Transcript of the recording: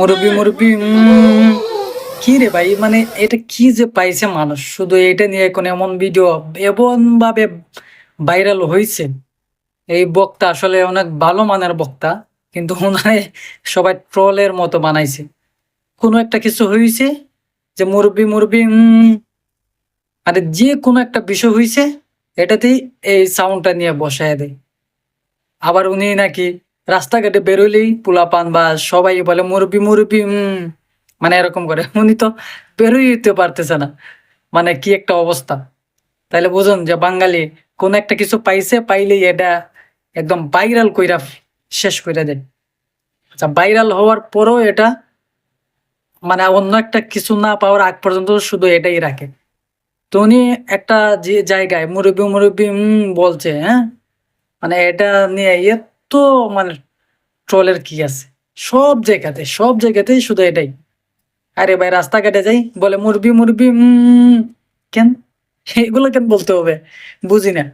মুরব্বি মুরব্বি কি রে ভাই, মানে এটা কি যে পাইছে মানুষ, শুধু এটা নিয়ে এখন এমন ভিডিও এমন ভাবে ভাইরাল হয়েছে। এই বক্তা আসলে অনেক ভালো মানের বক্তা, কিন্তু ওনারে সবাই ট্রলের মতো বানাইছে। কোনো একটা কিছু হয়েছে যে মুরব্বি মুরব্বি মানে যে কোনো একটা বিষয় হয়েছে এটাতেই এই সাউন্ডটা নিয়ে বসায় দেয়। আবার উনি নাকি রাস্তাঘাটে বেরোলেই পোলাপান বা সবাই বলে মুরব্বি মুরব্বি মানে এরকম করে। উনি তো বেরোই হইতে পারতেছে না, মানে কি একটা অবস্থা। তাইলে বুঝুন যে বাঙালি কোন একটা কিছু পাইছে, পাইলেই এটা একদম ভাইরাল কইরা শেষ কইরা দেয়। আচ্ছা, ভাইরাল হওয়ার পরও এটা মানে অন্য একটা কিছু না পাওয়ার আগ পর্যন্ত শুধু এটাই রাখে। তো উনি একটা যে জায়গায় মুরব্বি মুরব্বি বলছে, হ্যাঁ, মানে এটা নিয়ে এত মানে ট্রলের কি আছে। সব জায়গাতেই শুধু এটাই। আরে ভাই, রাস্তাঘাটে যাই বলে মুরবি মুরবি কেন, এগুলো কেন বলতে হবে, বুঝি না।